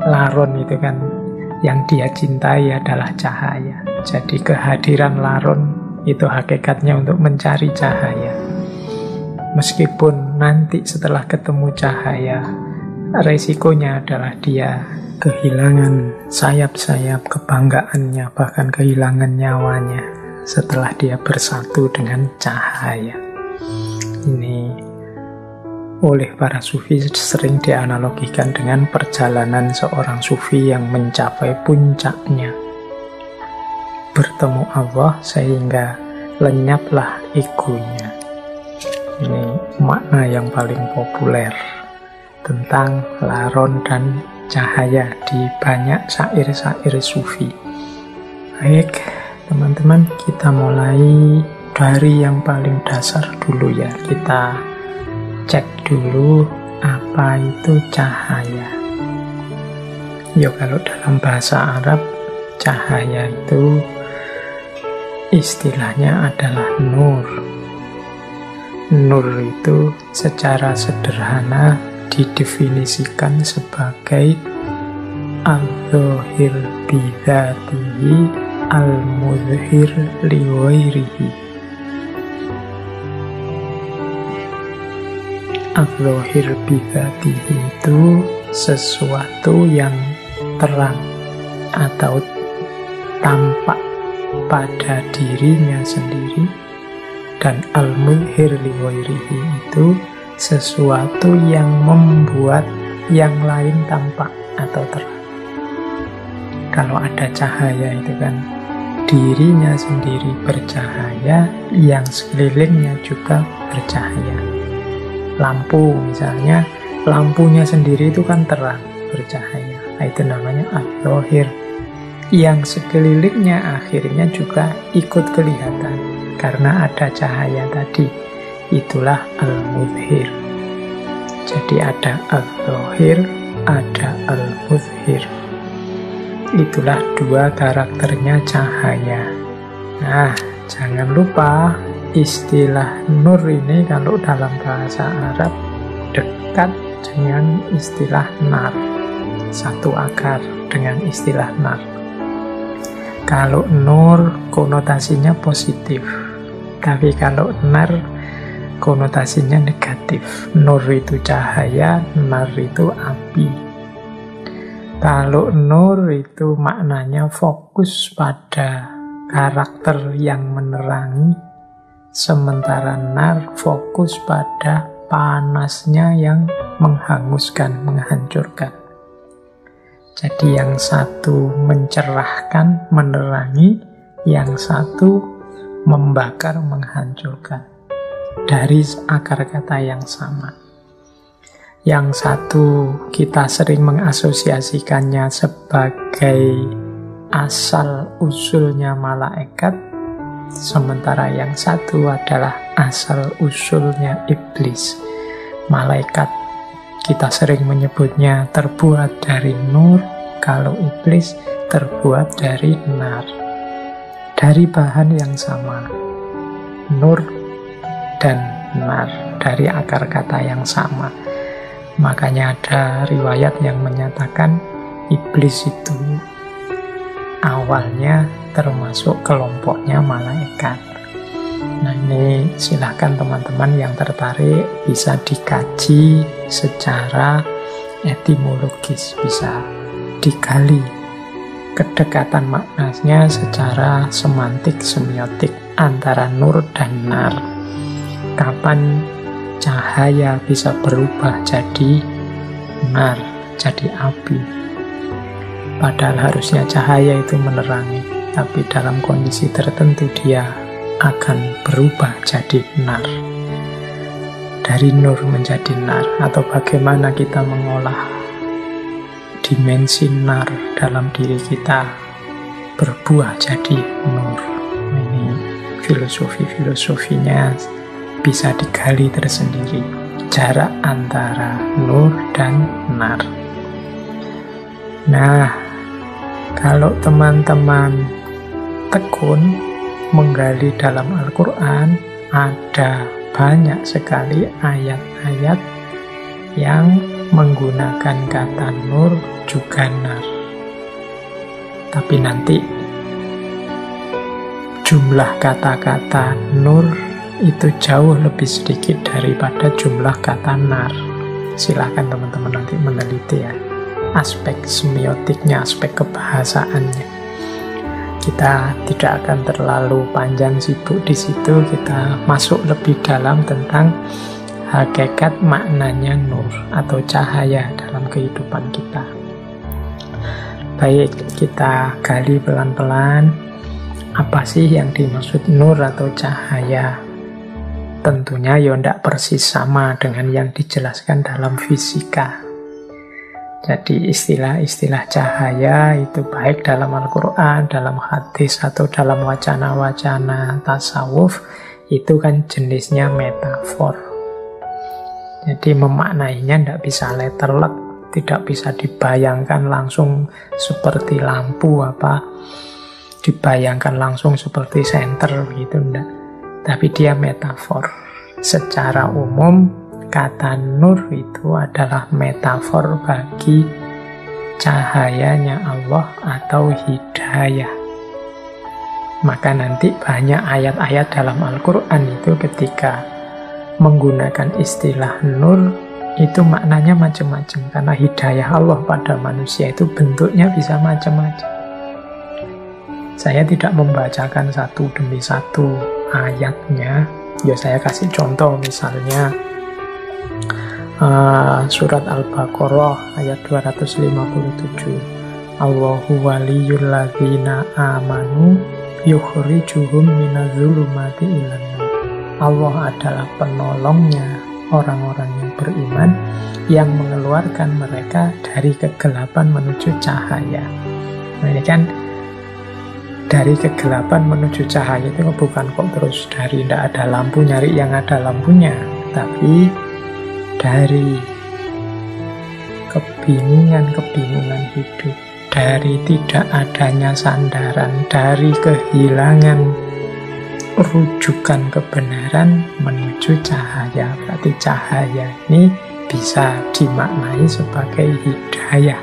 laron itu kan yang dia cintai adalah cahaya. Jadi kehadiran laron itu hakikatnya untuk mencari cahaya. Meskipun nanti setelah ketemu cahaya, resikonya adalah dia kehilangan sayap-sayap kebanggaannya, bahkan kehilangan nyawanya setelah dia bersatu dengan cahaya. Ini oleh para sufi sering dianalogikan dengan perjalanan seorang sufi yang mencapai puncaknya. Bertemu Allah sehingga lenyaplah egonya. Ini makna yang paling populer tentang laron dan cahaya di banyak syair-syair sufi. Baik, teman-teman, kita mulai dari yang paling dasar dulu ya. Kita cek dulu apa itu cahaya. Ya, kalau dalam bahasa Arab, cahaya itu istilahnya adalah nur. Nur itu secara sederhana didefinisikan sebagai al-zahir bidzatihi al-mudhhir li ghairihi. Al-zahir bidzatihi itu sesuatu yang terang atau tampak pada dirinya sendiri, dan al-mudhhir li ghairihi itu sesuatu yang membuat yang lain tampak atau terang. Kalau ada cahaya itu kan dirinya sendiri bercahaya, yang sekelilingnya juga bercahaya. Lampu misalnya, lampunya sendiri itu kan terang, bercahaya. Nah, itu namanya al-zahir. Yang sekelilingnya akhirnya juga ikut kelihatan karena ada cahaya tadi. Itulah al-mudhhir. Jadi ada al-zahir, ada al-mudhhir. Itulah dua karakternya cahaya. Nah, jangan lupa istilah nur ini kalau dalam bahasa Arab dekat dengan istilah nar. Satu akar dengan istilah nar. Kalau nur konotasinya positif, tapi kalau nar konotasinya negatif. Nur itu cahaya, nar itu api. Kalau nur itu maknanya fokus pada karakter yang menerangi, sementara nar fokus pada panasnya yang menghanguskan, menghancurkan. Jadi yang satu mencerahkan, menerangi, yang satu membakar, menghancurkan. Dari akar kata yang sama. Yang satu kita sering mengasosiasikannya sebagai asal usulnya malaikat, sementara yang satu adalah asal usulnya iblis. Malaikat kita sering menyebutnya terbuat dari nur, kalau iblis terbuat dari nar. Dari bahan yang sama, nur dan nar, dari akar kata yang sama. Makanya ada riwayat yang menyatakan iblis itu awalnya termasuk kelompoknya malaikat. Nah, ini silahkan teman-teman yang tertarik bisa dikaji secara etimologis, bisa digali kedekatan maknanya secara semantik, semiotik antara nur dan nar. Kapan cahaya bisa berubah jadi nar, jadi api. Padahal harusnya cahaya itu menerangi, tapi dalam kondisi tertentu dia akan berubah jadi nar. Dari nur menjadi nar, atau bagaimana kita mengolah dimensi nar dalam diri kita berbuah jadi nur. Ini filosofinya bisa digali tersendiri, jarak antara nur dan nar. Nah, kalau teman-teman tekun menggali dalam Al-Quran, ada banyak sekali ayat-ayat yang menggunakan kata nur juga nar. Tapi nanti jumlah kata-kata nur itu jauh lebih sedikit daripada jumlah kata nar. Silakan teman-teman nanti meneliti ya, aspek semiotiknya, aspek kebahasaannya. Kita tidak akan terlalu panjang sibuk di situ. Kita masuk lebih dalam tentang hakikat maknanya nur atau cahaya dalam kehidupan kita. Baik, kita gali pelan-pelan. Apa sih yang dimaksud nur atau cahaya? Tentunya ya tidak persis sama dengan yang dijelaskan dalam fisika. Jadi istilah-istilah cahaya itu baik dalam Al-Quran, dalam hadis, atau dalam wacana-wacana tasawuf, itu kan jenisnya metafor. Jadi memaknainya tidak bisa letterlek, tidak bisa dibayangkan langsung seperti lampu dibayangkan langsung seperti senter gitu, enggak. Tapi dia metafor. Secara umum kata nur itu adalah metafor bagi cahayanya Allah atau hidayah. Maka nanti banyak ayat-ayat dalam Al-Quran itu ketika menggunakan istilah nur, itu maknanya macam-macam. Karena hidayah Allah pada manusia itu bentuknya bisa macam-macam. Saya tidak membacakan satu demi satu ayatnya. Ya saya kasih contoh, misalnya surat Al-Baqarah ayat 257. Allahu waliyul ladzina amanu yukhrijuhum minadh-dhulumati ilan nur. Allah adalah penolongnya orang-orang yang beriman yang mengeluarkan mereka dari kegelapan menuju cahaya. Nah, ini kan dari kegelapan menuju cahaya itu bukan kok terus dari tidak ada lampu nyari yang ada lampunya, tapi dari kebingungan hidup, dari tidak adanya sandaran, dari kehilangan rujukan kebenaran menuju cahaya. Berarti cahaya ini bisa dimaknai sebagai hidayah.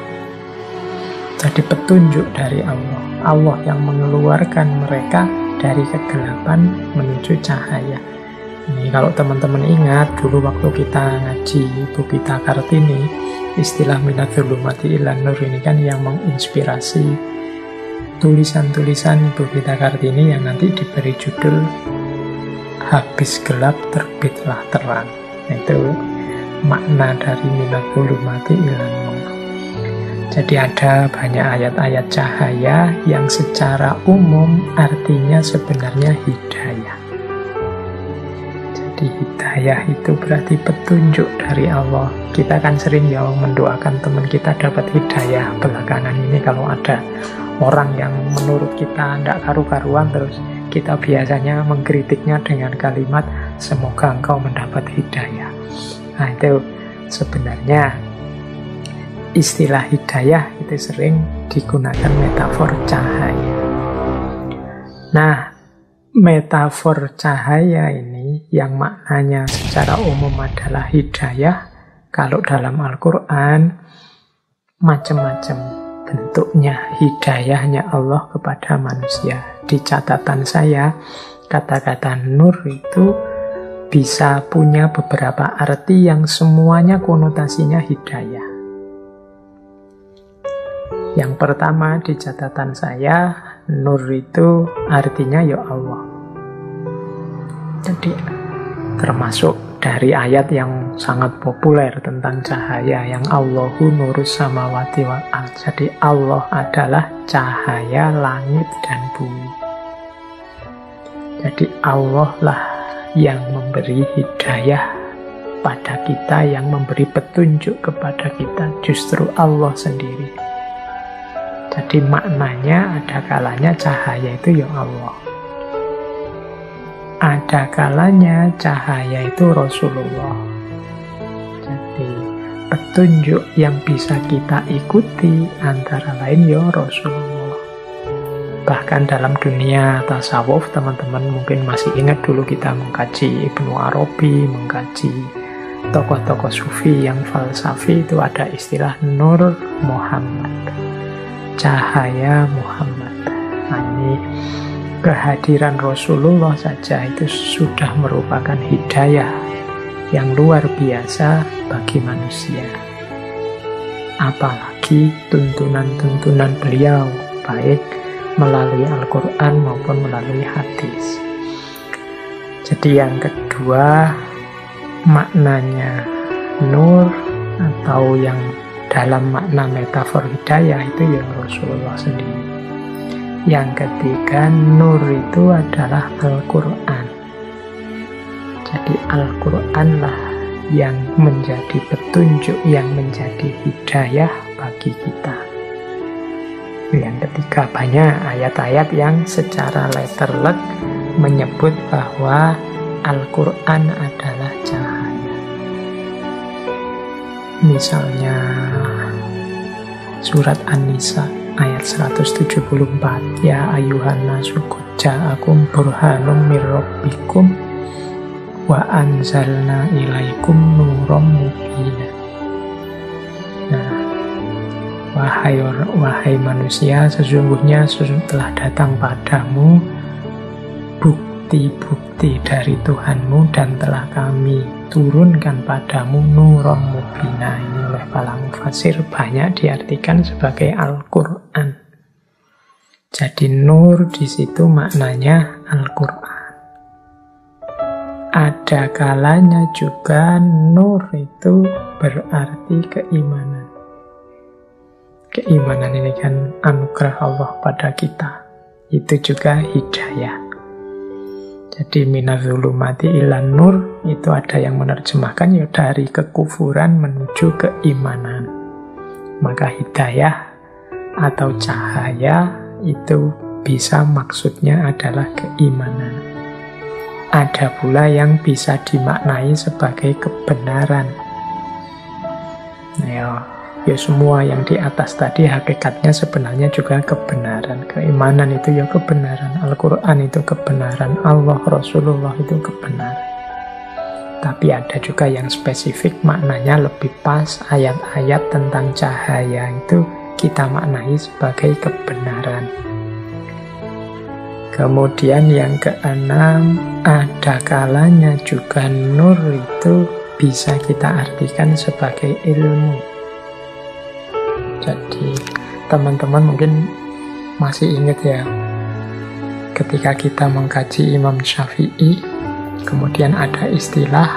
Jadi petunjuk dari Allah. Allah yang mengeluarkan mereka dari kegelapan menuju cahaya. Ini kalau teman-teman ingat dulu waktu kita ngaji Ibu Gita Kartini, istilah minadh-dhulumati ilan nur ini kan yang menginspirasi tulisan-tulisan Ibu Gita Kartini yang nanti diberi judul Habis Gelap Terbitlah Terang. Itu makna dari minadh-dhulumati ilan nur. Jadi ada banyak ayat-ayat cahaya yang secara umum artinya sebenarnya hidayah. Jadi hidayah itu berarti petunjuk dari Allah. Kita kan sering ya mendoakan teman kita dapat hidayah. Belakangan ini kalau ada orang yang menurut kita tidak karu-karuan, terus kita biasanya mengkritiknya dengan kalimat semoga engkau mendapat hidayah. Nah itu sebenarnya istilah hidayah itu sering digunakan metafor cahaya. Nah, metafor cahaya ini yang maknanya secara umum adalah hidayah. Kalau dalam Al-Quran macam-macam bentuknya hidayahnya Allah kepada manusia. Di catatan saya, kata-kata nur itu bisa punya beberapa arti yang semuanya konotasinya hidayah. Yang pertama di catatan saya, nur itu artinya ya Allah. Jadi termasuk dari ayat yang sangat populer tentang cahaya yang Allahu nurus samawati wal ardh. Jadi Allah adalah cahaya langit dan bumi. Jadi Allah lah yang memberi hidayah pada kita, yang memberi petunjuk kepada kita, justru Allah sendiri. Jadi maknanya ada kalanya cahaya itu ya Allah. Ada kalanya cahaya itu Rasulullah. Jadi petunjuk yang bisa kita ikuti antara lain ya Rasulullah. Bahkan dalam dunia tasawuf, teman-teman mungkin masih ingat dulu kita mengkaji Ibnu Arabi, mengkaji tokoh-tokoh sufi yang falsafi itu ada istilah Nur Muhammad, cahaya Muhammad. Nah, ini kehadiran Rasulullah saja itu sudah merupakan hidayah yang luar biasa bagi manusia. Apalagi tuntunan-tuntunan beliau, baik melalui Al-Quran maupun melalui hadis. Jadi yang kedua, maknanya nur atau yang dalam makna metafor hidayah itu yang Rasulullah sendiri. Yang ketiga, nur itu adalah Al-Quran. Jadi Al-Quranlah yang menjadi petunjuk, yang menjadi hidayah bagi kita. Yang ketiga, banyak ayat-ayat yang secara letterlek menyebut bahwa Al-Quran adalah cahaya. Misalnya surat An-Nisa ayat 174, ya ayuhan nasu qad ja'akum burhanum mir rabbikum wa anzalna ilaikum nuram mubina. Nah, wahai manusia, sesungguhnya telah datang padamu bukti-bukti dari Tuhanmu dan telah kami turunkan padamu nuram mubina. Ini oleh para mufasir banyak diartikan sebagai Al-Quran. Jadi nur di situ maknanya Al-Quran. Ada kalanya juga nur itu berarti keimanan. Keimanan ini kan anugerah Allah pada kita. Itu juga hidayah. Jadi minazulumati ilan nur itu ada yang menerjemahkan ya dari kekufuran menuju keimanan. Maka hidayah atau cahaya itu bisa maksudnya adalah keimanan. Ada pula yang bisa dimaknai sebagai kebenaran. Ya semua yang di atas tadi hakikatnya sebenarnya juga kebenaran. Keimanan itu ya kebenaran, Al-Quran itu kebenaran, Allah, Rasulullah itu kebenaran. Tapi ada juga yang spesifik maknanya lebih pas, ayat-ayat tentang cahaya itu kita maknai sebagai kebenaran. Kemudian yang keenam, ada kalanya juga nur itu bisa kita artikan sebagai ilmu. Jadi teman-teman mungkin masih ingat ya, ketika kita mengkaji Imam Syafi'i, kemudian ada istilah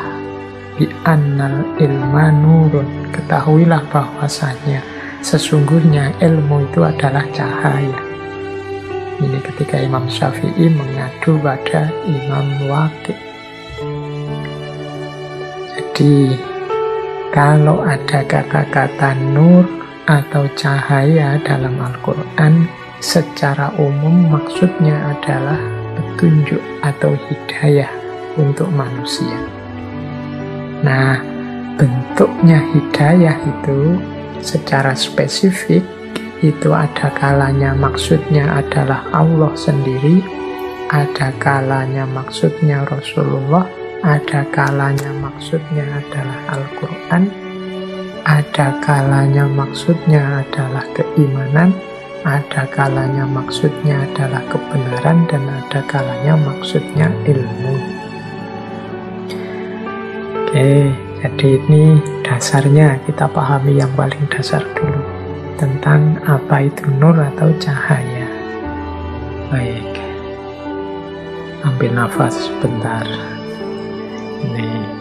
bi annal ilma nurun. Ketahuilah bahwasanya sesungguhnya ilmu itu adalah cahaya. Ini ketika Imam Syafi'i mengadu pada Imam Waqi'. Jadi kalau ada kata-kata nur atau cahaya dalam Al-Quran, secara umum maksudnya adalah petunjuk atau hidayah untuk manusia. Nah, bentuknya hidayah itu secara spesifik itu ada kalanya maksudnya adalah Allah sendiri, ada kalanya maksudnya Rasulullah, ada kalanya maksudnya adalah Al-Quran, ada kalanya maksudnya adalah keimanan, ada kalanya maksudnya adalah kebenaran, dan ada kalanya maksudnya ilmu. Oke, jadi ini dasarnya kita pahami yang paling dasar dulu tentang apa itu nur atau cahaya. Baik, ambil nafas sebentar. Nih.